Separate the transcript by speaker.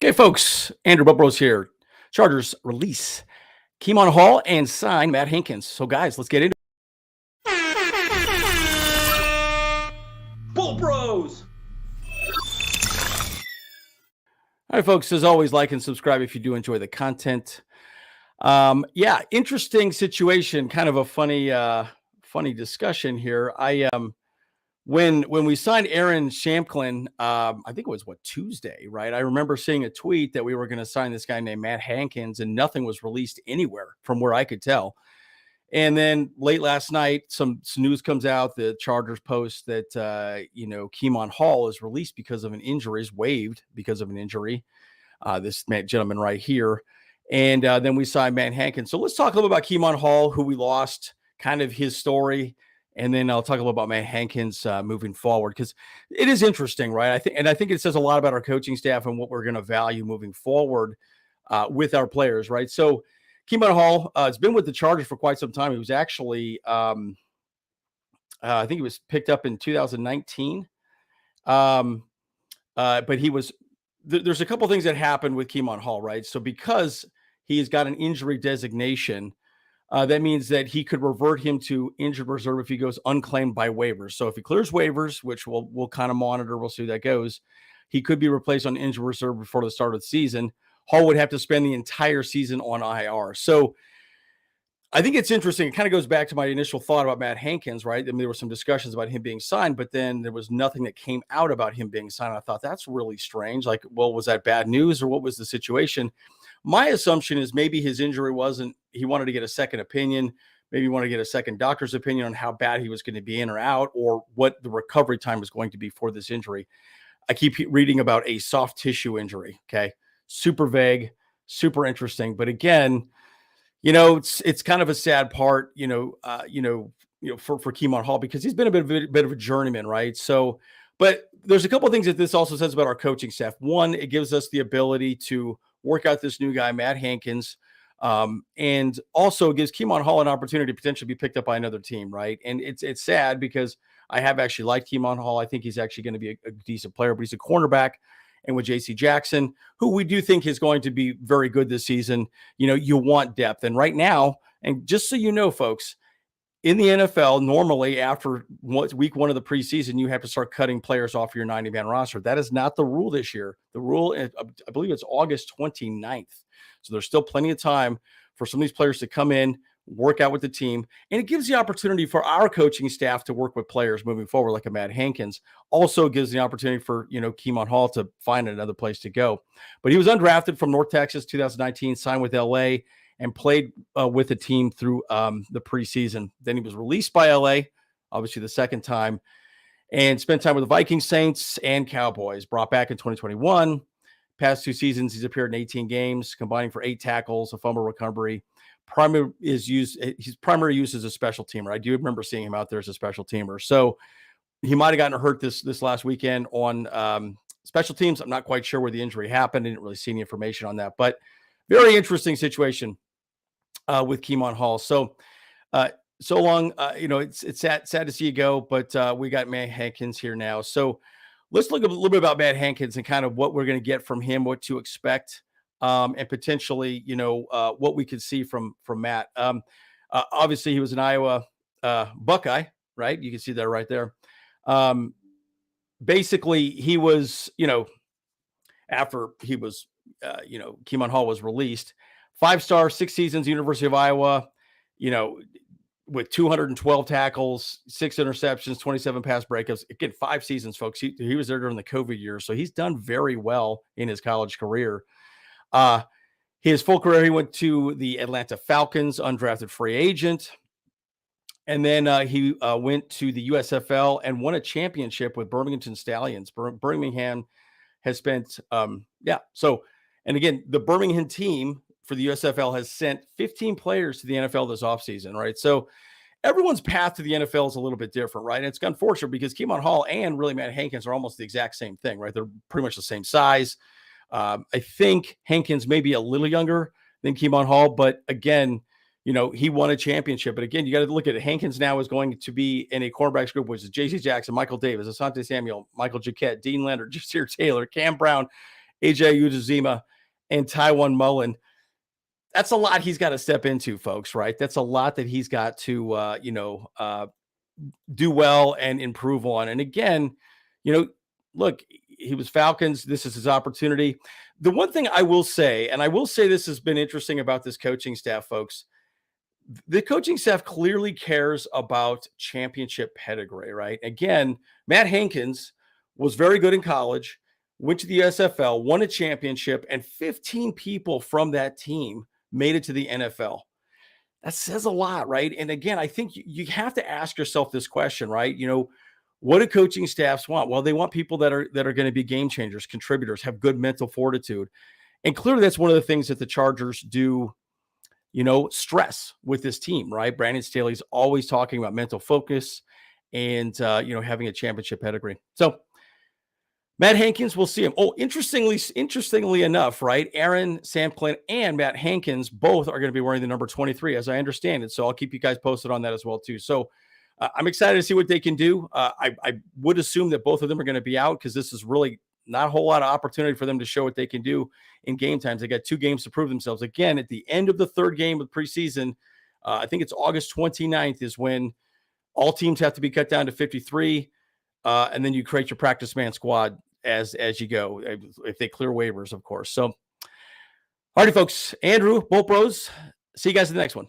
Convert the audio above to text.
Speaker 1: Okay, folks, Andrew Bubrose here. Chargers release Kemon Hall and sign Matt Hankins. So, guys, let's get into it.
Speaker 2: Bull Bros!
Speaker 1: All right, folks, as always, like and subscribe if you do enjoy the content. Interesting situation, kind of a funny discussion here. When we signed Aaron Shamklin, I think it was Tuesday, right? I remember seeing a tweet that we were going to sign this guy named Matt Hankins, and nothing was released anywhere from where I could tell. And then late last night, some news comes out. The Chargers post that Kemon Hall is released because of an injury, is waived because of an injury. This gentleman right here, and then we signed Matt Hankins. So let's talk a little about Kemon Hall, who we lost, kind of his story. And then I'll talk a little about Matt Hankins moving forward, because it is interesting, right? I think it says a lot about our coaching staff and what we're going to value moving forward with our players, right? So Kemon Hall has been with the Chargers for quite some time. He was actually, I think he was picked up in 2019. But he was, there's a couple things that happened with Kemon Hall, right? So because he's got an injury designation, that means that he could revert him to injured reserve if he goes unclaimed by waivers. So if he clears waivers, which we'll kind of monitor, we'll see how that goes, he could be replaced on injured reserve before the start of the season. Hall would have to spend the entire season on IR. So I think it's interesting. It kind of goes back to my initial thought about Matt Hankins, right? I mean, there were some discussions about him being signed, but then there was nothing that came out about him being signed. I thought that's really strange. Like, well, was that bad news or what was the situation? My assumption is maybe his injury wasn't, he wanted to get a second opinion. Maybe he wanted to get a second doctor's opinion on how bad he was going to be in or out, or what the recovery time was going to be for this injury. I keep reading about a soft tissue injury. Okay. Super vague, super interesting. But again, it's kind of a sad part, for Kemon Hall, because he's been a bit of a journeyman, right? So, but there's a couple of things that this also says about our coaching staff. One, it gives us the ability to work out this new guy, Matt Hankins, and also gives Kemon Hall an opportunity to potentially be picked up by another team, right? And it's sad because I have actually liked Kemon Hall. I think he's actually going to be a decent player, but he's a cornerback. And with JC Jackson, who we do think is going to be very good this season, you want depth. And right now, and just so you know, folks, in the NFL, normally after week one of the preseason, you have to start cutting players off your 90-man roster. That is not the rule this year. The rule, I believe it's August 29th. So there's still plenty of time for some of these players to come in, work out with the team, and it gives the opportunity for our coaching staff to work with players moving forward, like a Matt Hankins. Also gives the opportunity for, Kemon Hall to find another place to go. But he was undrafted from North Texas, 2019, signed with LA, and played with the team through the preseason. Then he was released by LA, obviously the second time, and spent time with the Vikings, Saints, and Cowboys. Brought back in 2021. Past two seasons, he's appeared in 18 games, combining for 8 tackles, a fumble recovery. His primary use is a special teamer. I do remember seeing him out there as a special teamer. So he might have gotten hurt this last weekend on special teams. I'm not quite sure where the injury happened. I didn't really see any information on that, but very interesting situation with Kemon Hall. So long, it's sad to see you go, but we got Matt Hankins here now. So let's look a little bit about Matt Hankins and kind of what we're going to get from him, what to expect, and potentially, what we could see from Matt. Obviously, he was an Iowa Buckeye, right? You can see that right there. Basically, he was, after he was, Kemon Hall was released, 5-star, 6 seasons, University of Iowa, with 212 tackles, 6 interceptions, 27 pass breakups. Again, 5 seasons, folks. He was there during the COVID year, so he's done very well in his college career. His full career, he went to the Atlanta Falcons, undrafted free agent. And then he went to the USFL and won a championship with Birmingham Stallions. Birmingham has spent, So, and again, the Birmingham team for the USFL has sent 15 players to the NFL this offseason, right? So everyone's path to the NFL is a little bit different, right? And it's unfortunate because Kemon Hall and really Matt Hankins are almost the exact same thing, right? They're pretty much the same size. I think Hankins may be a little younger than Kemon Hall, but again, he won a championship. But again, you got to look at it. Hankins now is going to be in a cornerbacks group, which is JC Jackson, Michael Davis, Asante Samuel, Michael Jacquet, Dean Leonard, Jasir Taylor, Cam Brown, AJ Udazima, and Taiwan Mullen. That's a lot he's got to step into, folks, right? That's a lot that he's got to, do well and improve on. And again, look, he was Falcons. This is his opportunity. The one thing I will say, and I will say this has been interesting about this coaching staff, folks, the coaching staff clearly cares about championship pedigree, right? Again, Matt Hankins was very good in college, went to the USFL, won a championship, and 15 people from that team made it to the NFL. That says a lot, right? And again, I think you have to ask yourself this question, right? What do coaching staffs want? Well, they want people that are going to be game changers, contributors, have good mental fortitude. And clearly that's one of the things that the Chargers do, stress with this team, right? Brandon Staley's always talking about mental focus and, having a championship pedigree. So Matt Hankins, we'll see him. Oh, interestingly enough, right? Aaron Samplin and Matt Hankins both are going to be wearing the number 23, as I understand it. So I'll keep you guys posted on that as well, too. So I'm excited to see what they can do. I would assume that both of them are going to be out because this is really not a whole lot of opportunity for them to show what they can do in game times. They got 2 games to prove themselves. Again, at the end of the 3rd game of preseason, I think it's August 29th is when all teams have to be cut down to 53. And then you create your practice man squad as you go, if they clear waivers, of course. So, all righty, folks. Andrew, Bolt Bros. See you guys in the next one.